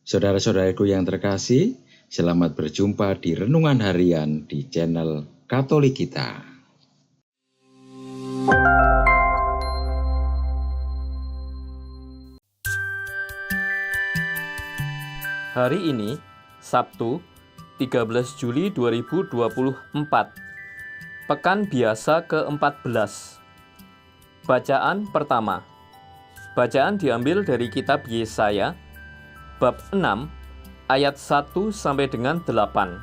Saudara-saudaraku yang terkasih, selamat berjumpa di Renungan Harian di channel Katolik kita. Hari ini, Sabtu, 13 Juli 2024, Pekan Biasa ke-14. Bacaan pertama. Bacaan diambil dari kitab Yesaya, bab 6, ayat 1 sampai dengan 8.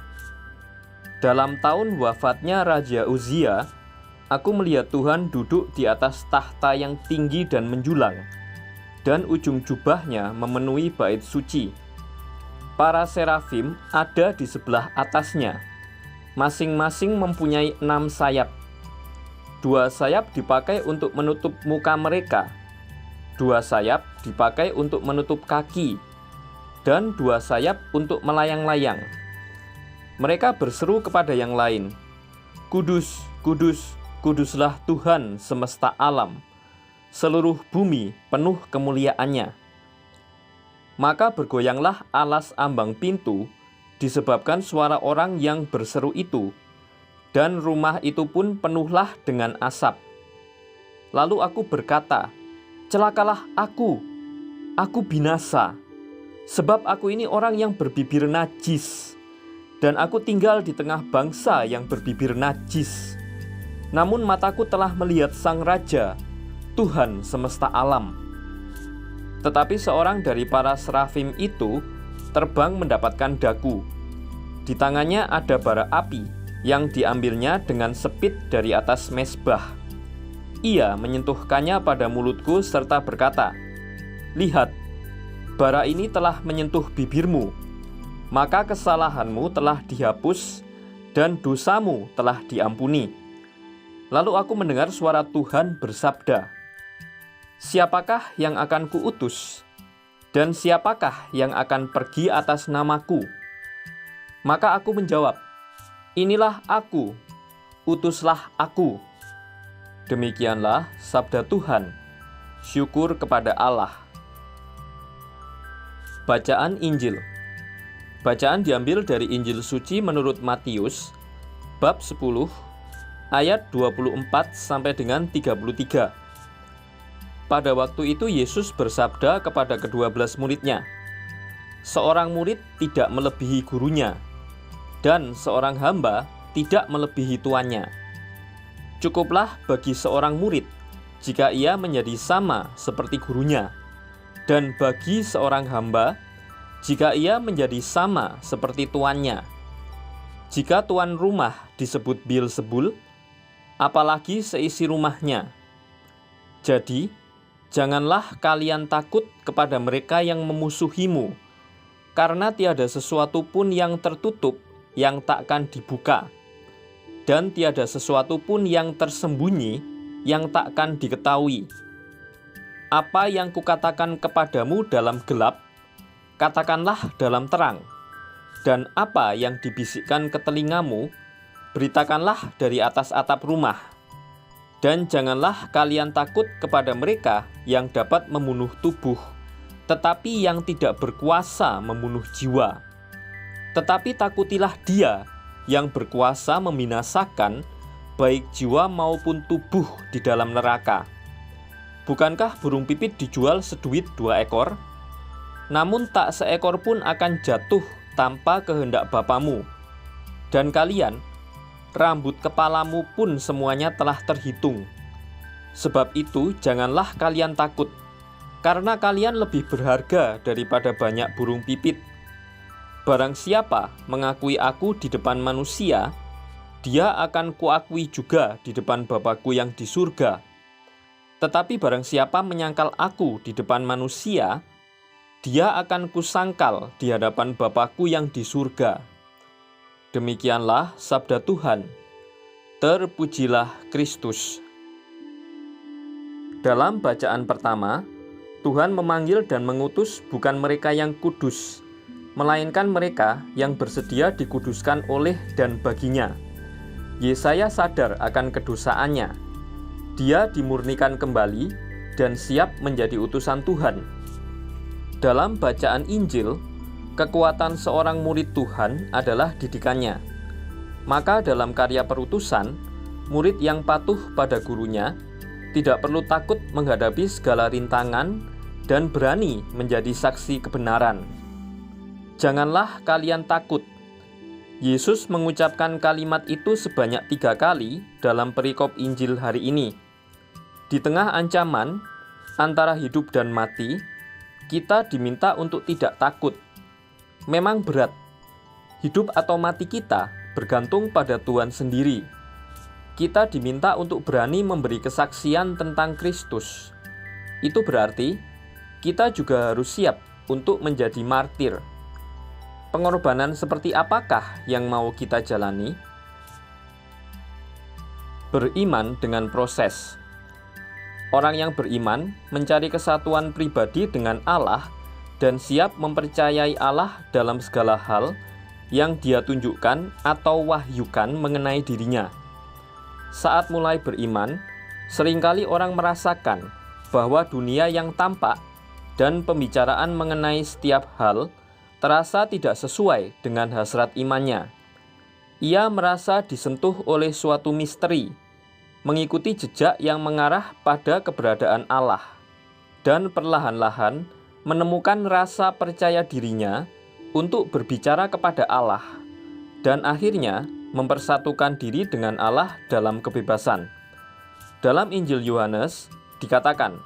Dalam tahun wafatnya Raja Uzia, aku melihat Tuhan duduk di atas tahta yang tinggi dan menjulang, dan ujung jubahnya memenuhi bait suci. Para serafim ada di sebelah atasnya, masing-masing mempunyai 6 sayap. 2 sayap dipakai untuk menutup muka mereka, 2 sayap dipakai untuk menutup kaki, dan 2 sayap untuk melayang-layang. Mereka berseru kepada yang lain, "Kudus, kudus, kuduslah Tuhan semesta alam. Seluruh bumi penuh kemuliaannya." Maka bergoyanglah alas ambang pintu disebabkan suara orang yang berseru itu, dan rumah itu pun penuhlah dengan asap. Lalu aku berkata, "Celakalah aku binasa. Sebab aku ini orang yang berbibir najis, dan aku tinggal di tengah bangsa yang berbibir najis. Namun mataku telah melihat Sang Raja, Tuhan semesta alam." Tetapi seorang dari para serafim itu terbang mendapatkan daku. Di tangannya ada bara api yang diambilnya dengan sepit dari atas mezbah. Ia menyentuhkannya pada mulutku serta berkata, "Lihat, bara ini telah menyentuh bibirmu, maka kesalahanmu telah dihapus dan dosamu telah diampuni." Lalu aku mendengar suara Tuhan bersabda, "Siapakah yang akan kuutus? Dan siapakah yang akan pergi atas namaku?" Maka aku menjawab, "Inilah aku, utuslah aku." Demikianlah sabda Tuhan. Syukur kepada Allah. Bacaan Injil. Bacaan diambil dari Injil suci menurut Matius, bab 10, ayat 24 sampai dengan 33. Pada waktu itu Yesus bersabda kepada ke-12 muridnya, "Seorang murid tidak melebihi gurunya, dan seorang hamba tidak melebihi tuannya. Cukuplah bagi seorang murid jika ia menjadi sama seperti gurunya, dan bagi seorang hamba jika ia menjadi sama seperti tuannya. Jika tuan rumah disebut Beelzebul, apalagi seisi rumahnya. Jadi, janganlah kalian takut kepada mereka yang memusuhimu, karena tiada sesuatu pun yang tertutup yang takkan dibuka, dan tiada sesuatu pun yang tersembunyi yang takkan diketahui. Apa yang kukatakan kepadamu dalam gelap, katakanlah dalam terang, dan apa yang dibisikkan ke telingamu, beritakanlah dari atas atap rumah. Dan janganlah kalian takut kepada mereka yang dapat membunuh tubuh, tetapi yang tidak berkuasa membunuh jiwa. Tetapi takutilah Dia yang berkuasa membinasakan baik jiwa maupun tubuh di dalam neraka. Bukankah burung pipit dijual seduit 2 ekor? Namun tak seekor pun akan jatuh tanpa kehendak Bapamu. Dan kalian, rambut kepalamu pun semuanya telah terhitung. Sebab itu janganlah kalian takut, karena kalian lebih berharga daripada banyak burung pipit. Barang siapa mengakui aku di depan manusia, dia akan kuakui juga di depan Bapa-Ku yang di surga. Tetapi barang siapa menyangkal aku di depan manusia, dia akan kusangkal di hadapan Bapa-Ku yang di surga." Demikianlah sabda Tuhan. Terpujilah Kristus. Dalam bacaan pertama, Tuhan memanggil dan mengutus bukan mereka yang kudus, melainkan mereka yang bersedia dikuduskan oleh dan baginya. Yesaya sadar akan kedosaannya. Dia dimurnikan kembali dan siap menjadi utusan Tuhan. Dalam bacaan Injil, kekuatan seorang murid Tuhan adalah didikannya. Maka dalam karya perutusan, murid yang patuh pada gurunya tidak perlu takut menghadapi segala rintangan dan berani menjadi saksi kebenaran. Janganlah kalian takut. Yesus mengucapkan kalimat itu sebanyak 3 kali dalam perikop Injil hari ini. Di tengah ancaman antara hidup dan mati, kita diminta untuk tidak takut. Memang berat. Hidup atau mati kita bergantung pada Tuhan sendiri. Kita diminta untuk berani memberi kesaksian tentang Kristus. Itu berarti kita juga harus siap untuk menjadi martir. Pengorbanan seperti apakah yang mau kita jalani? Beriman dengan proses. Orang yang beriman mencari kesatuan pribadi dengan Allah dan siap mempercayai Allah dalam segala hal yang Dia tunjukkan atau wahyukan mengenai dirinya. Saat mulai beriman, seringkali orang merasakan bahwa dunia yang tampak dan pembicaraan mengenai setiap hal terasa tidak sesuai dengan hasrat imannya. Ia merasa disentuh oleh suatu misteri, mengikuti jejak yang mengarah pada keberadaan Allah, dan perlahan-lahan menemukan rasa percaya dirinya untuk berbicara kepada Allah, dan akhirnya mempersatukan diri dengan Allah dalam kebebasan. Dalam Injil Yohanes dikatakan,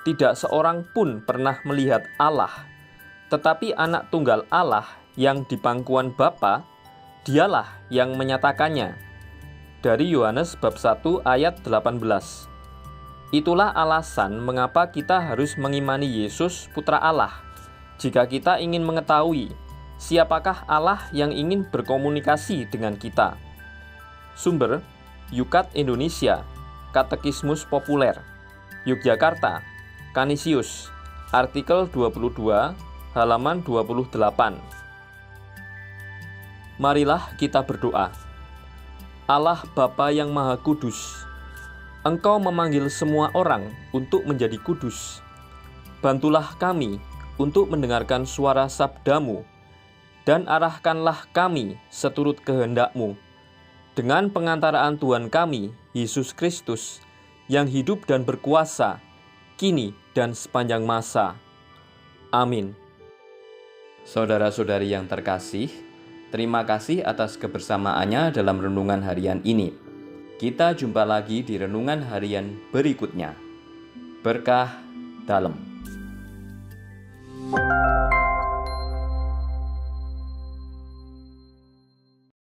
tidak seorang pun pernah melihat Allah, tetapi anak tunggal Allah yang di pangkuan Bapa, dialah yang menyatakannya. Dari Yohanes bab 1 ayat 18. Itulah alasan mengapa kita harus mengimani Yesus Putra Allah, jika kita ingin mengetahui siapakah Allah yang ingin berkomunikasi dengan kita. Sumber, Yukat Indonesia, Katekismus Populer, Yogyakarta, Canisius, artikel 22, halaman 28. Marilah kita berdoa. Allah Bapa yang Maha Kudus, Engkau memanggil semua orang untuk menjadi kudus. Bantulah kami untuk mendengarkan suara sabda-Mu, dan arahkanlah kami seturut kehendak-Mu, dengan pengantaraan Tuhan kami, Yesus Kristus, yang hidup dan berkuasa, kini dan sepanjang masa. Amin. Saudara-saudari yang terkasih, terima kasih atas kebersamaannya dalam renungan harian ini. Kita jumpa lagi di renungan harian berikutnya. Berkah dalam.